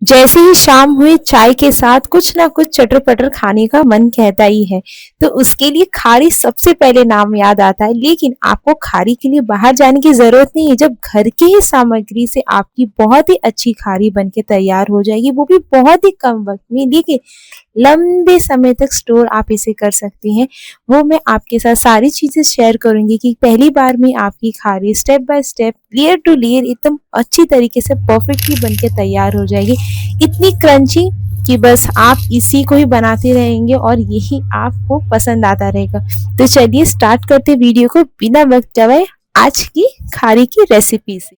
जैसे ही शाम हुई चाय के साथ कुछ ना कुछ चटर पटर खाने का मन कहता ही है। तो उसके लिए खारी सबसे पहले नाम याद आता है। लेकिन आपको खारी के लिए बाहर जाने की जरूरत नहीं है। जब घर की ही सामग्री से आपकी बहुत ही अच्छी खारी बनके तैयार हो जाएगी, वो भी बहुत ही कम वक्त में, लेकिन लंबे समय तक स्टोर आप इसे कर सकते हैं। वो मैं आपके साथ सारी चीजें शेयर करूंगी कि पहली बार में आपकी खारी step by step, layer to layer एकदम अच्छी तरीके से परफेक्टली बनके तैयार हो जाएगी। इतनी क्रंची कि बस आप इसी को ही बनाते रहेंगे और यही आपको पसंद आता रहेगा। तो चलिए स्टार्ट करते वीडियो को बिना वक्त गवाए आज की खारी की रेसिपी से।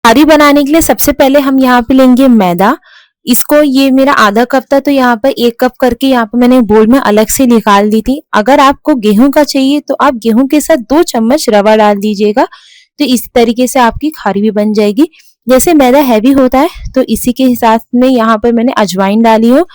खारी बनाने के लिए सबसे पहले हम यहाँ पे लेंगे मैदा। इसको, ये मेरा आधा कप था तो यहाँ पर 1 कप करके यहाँ पे मैंने बोल में अलग से निकाल दी थी। अगर आपको गेहूं का चाहिए तो आप गेहूं के साथ 2 चम्मच रवा डाल दीजिएगा। तो इस तरीके से आपकी खारी भी बन जाएगी। जैसे मैदा हैवी होता है तो इसी के हिसाब में यहाँ पर मैंने अजवाइन डाली हो,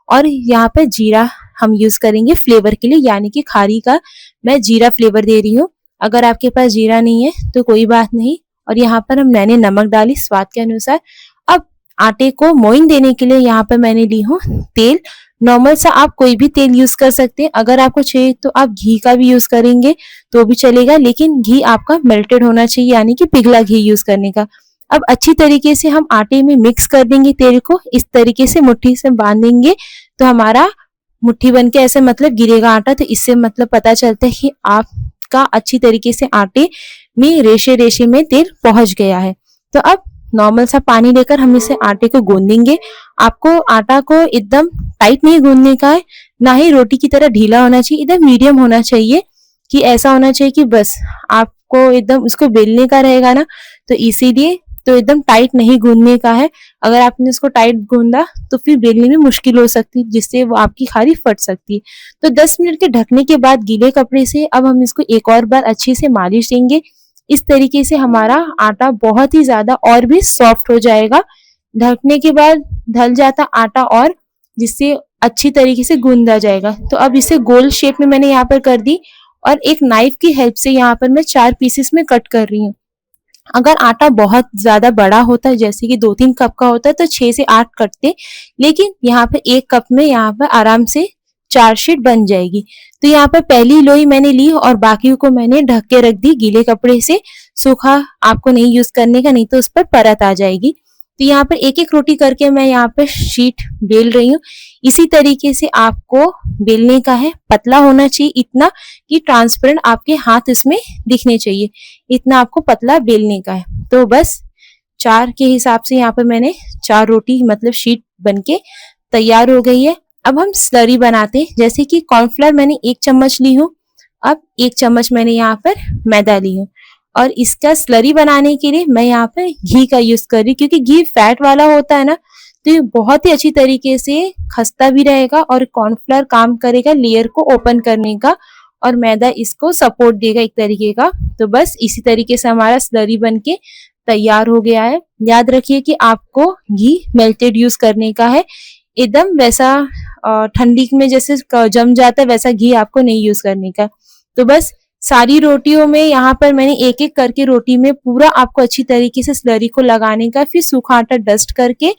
और यहाँ पर जीरा हम यूज करेंगे फ्लेवर के लिए, यानी कि खारी का मैं जीरा फ्लेवर दे रही हूँ। अगर आपके पास जीरा नहीं है तो कोई बात नहीं। और यहाँ पर हम मैंने नमक डाली स्वाद के अनुसार। अब आटे को मोइन देने के लिए यहाँ पर मैंने ली हूँ तेल। नॉर्मल सा आप कोई भी तेल यूज कर सकते हैं। अगर आपको चाहिए तो आप घी का भी यूज करेंगे तो भी चलेगा, लेकिन घी आपका मेल्टेड होना चाहिए, यानी कि पिघला घी यूज करने का। अब अच्छी तरीके से हम आटे में मिक्स कर देंगे तेल को। इस तरीके से मुट्ठी से बांधेंगे तो हमारा मुट्ठी बन के ऐसे मतलब गिरेगा आटा। तो इससे मतलब पता चलता है कि आपका अच्छी तरीके से आटे में रेशे रेशे में तेल पहुंच गया है। तो अब नॉर्मल सा पानी लेकर हम इसे आटे को गूंदेंगे। आपको आटा को एकदम टाइट नहीं गूंदने का है, ना ही रोटी की तरह ढीला होना चाहिए, एकदम मीडियम होना चाहिए। कि ऐसा होना चाहिए कि बस आपको एकदम उसको बेलने का रहेगा ना, तो इसीलिए तो एकदम टाइट नहीं गूंदने का है। अगर आपने इसको टाइट गूंदा तो फिर बेलने में मुश्किल हो सकती है, जिससे वो आपकी खारी फट सकती है। तो 10 मिनट के ढकने के बाद गीले कपड़े से अब हम इसको एक और बार अच्छे से मालिश देंगे। इस तरीके से हमारा आटा बहुत ही ज्यादा और भी सॉफ्ट हो जाएगा। ढकने के बाद ढल जाता आटा, और जिससे अच्छी तरीके से गूंदा जाएगा। तो अब इसे गोल शेप में मैंने यहाँ पर कर दी, और एक नाइफ की हेल्प से यहाँ पर मैं 4 पीसेस में कट कर रही हूँ। अगर आटा बहुत ज्यादा बड़ा होता है, जैसे कि 2-3 कप का होता है, तो 6 से 8 कटते, लेकिन यहाँ पे 1 कप में यहाँ पर आराम से 4 शीट बन जाएगी। तो यहाँ पर पहली लोई मैंने ली और बाकी को मैंने ढक के रख दी गीले कपड़े से। सूखा आपको नहीं यूज करने का, नहीं तो उस पर परत आ जाएगी। तो यहाँ पर एक एक रोटी करके मैं यहाँ पर शीट बेल रही हूँ। इसी तरीके से आपको बेलने का है। पतला होना चाहिए, इतना कि ट्रांसपेरेंट आपके हाथ इसमें दिखने चाहिए, इतना आपको पतला बेलने का है। तो बस 4 के हिसाब से यहाँ पर मैंने 4 रोटी मतलब शीट बनके तैयार हो गई है। अब हम स्लरी बनाते हैं। जैसे कि कॉर्नफ्लोर मैंने 1 चम्मच ली हूँ, अब 1 चम्मच मैंने यहाँ पर मैदा ली हूँ, और इसका स्लरी बनाने के लिए मैं यहाँ पर घी का यूज कर रही हूँ, क्योंकि घी फैट वाला होता है ना, तो ये बहुत ही अच्छी तरीके से खस्ता भी रहेगा, और कॉर्नफ्लोर काम करेगा लेयर को ओपन करने का, और मैदा इसको सपोर्ट देगा एक तरीके का। तो बस इसी तरीके से हमारा स्लरी बनके तैयार हो गया है। याद रखिए कि आपको घी मेल्टेड यूज करने का है, एकदम वैसा ठंडी में जैसे जम जाता है वैसा घी आपको नहीं यूज करने का। तो बस सारी रोटियों में यहाँ पर मैंने एक एक करके रोटी में पूरा आपको अच्छी तरीके से स्लरी को लगाने का, फिर सूखा आटा डस्ट करके,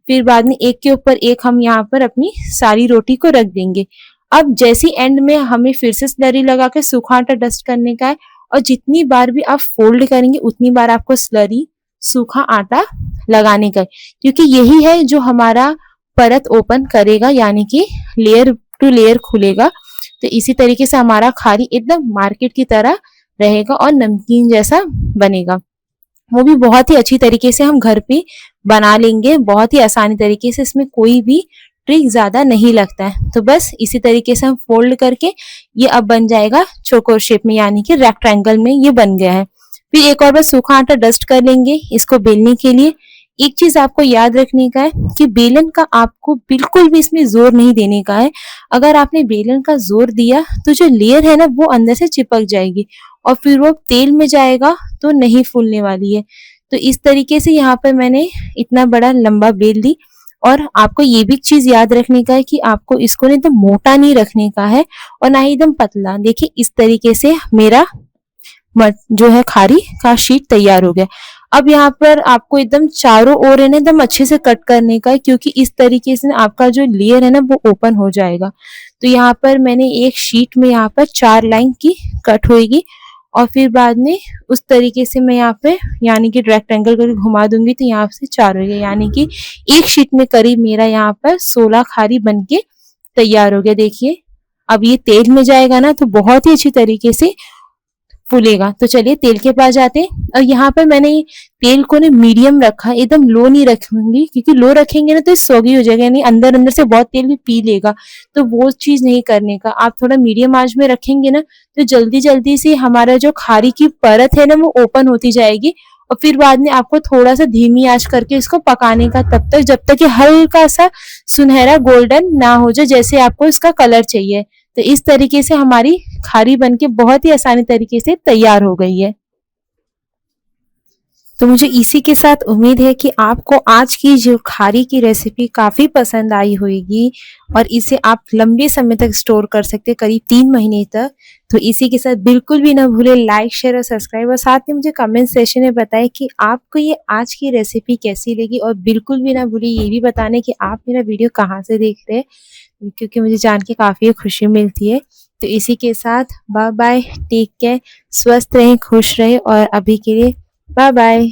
फिर बाद में एक के ऊपर एक हम यहाँ पर अपनी सारी रोटी को रख देंगे। अब जैसी एंड में हमें फिर से स्लरी लगा के सूखा आटा डस्ट करने का है, और जितनी बार भी आप फोल्ड करेंगे उतनी बार आपको स्लरी सूखा आटा लगाने का है, क्योंकि यही है जो हमारा परत ओपन करेगा, यानी कि लेयर टू लेयर खुलेगा। तो इसी तरीके से हमारा खारी एकदम मार्केट की तरह रहेगा और नमकीन जैसा बनेगा। वो भी बहुत ही अच्छी तरीके से हम घर पे बना लेंगे, बहुत ही आसानी तरीके से, इसमें कोई भी ट्रिक ज्यादा नहीं लगता है। तो बस इसी तरीके से हम फोल्ड करके ये अब बन जाएगा चौकोर शेप में, यानी कि रेक्टेंगल में ये बन गया है। फिर एक और बार सूखा आटा डस्ट कर लेंगे इसको बेलने के लिए। एक चीज आपको याद रखने का है कि बेलन का आपको बिल्कुल भी इसमें जोर नहीं देने का है। अगर आपने बेलन का जोर दिया तो जो लेयर है ना वो अंदर से चिपक जाएगी, और फिर वो तेल में जाएगा तो नहीं फूलने वाली है। तो इस तरीके से यहाँ पर मैंने इतना बड़ा लंबा बेल दी। और आपको ये भी चीज याद रखने का है कि आपको इसको नहीं तो मोटा नहीं रखने का है, और ना ही एकदम पतला। देखिए इस तरीके से मेरा जो है खारी का शीट तैयार हो गया। अब यहाँ पर आपको एकदम चारों ओर है ना एकदम अच्छे से कट करने का है, क्योंकि इस तरीके से आपका जो लेयर है ना वो ओपन हो जाएगा। तो यहाँ पर मैंने एक शीट में यहाँ पर 4 लाइन की कट होएगी और फिर बाद में उस तरीके से मैं यहाँ पे यानी कि रेक्टेंगल करके घुमा दूंगी तो यहाँ से 4 हो गए, यानी कि एक शीट में करीब मेरा यहाँ पर 16 खारी बन के तैयार हो गया। देखिए अब ये तेल में जाएगा ना तो बहुत ही अच्छी तरीके से फूलेगा। तो चलिए तेल के पास जाते हैं। और यहाँ पर मैंने तेल को ना मीडियम रखा, एकदम लो नहीं रखूंगी क्योंकि लो रखेंगे ना तो सौगी हो जाएगा, यानी अंदर अंदर से बहुत तेल भी पी लेगा। तो वो चीज नहीं करने का, आप थोड़ा मीडियम आंच में रखेंगे ना तो जल्दी जल्दी से हमारा जो खारी की परत है ना वो ओपन होती जाएगी। और फिर बाद में आपको थोड़ा सा धीमी आंच करके इसको पकाने का, तब तक जब तक कि हल्का सा सुनहरा गोल्डन ना हो जाए, जैसे आपको इसका कलर चाहिए। तो इस तरीके से हमारी खारी बनके बहुत ही आसानी तरीके से तैयार हो गई है। तो मुझे इसी के साथ उम्मीद है कि आपको आज की जो खारी की रेसिपी काफ़ी पसंद आई होगी और इसे आप लंबे समय तक स्टोर कर सकते हैं, करीब 3 महीने तक। तो इसी के साथ बिल्कुल भी ना भूलें लाइक, शेयर और सब्सक्राइब, और साथ में मुझे कमेंट सेक्शन में बताएं कि आपको ये आज की रेसिपी कैसी लगी। और बिल्कुल भी ना भूलें ये भी बताने कि आप मेरा वीडियो कहाँ से देख रहे हैं, क्योंकि मुझे जान के काफ़ी खुशी मिलती है। तो इसी के साथ बाय बाय, टेक केयर, स्वस्थ रहें, खुश रहें और अभी के लिए बाय बाय।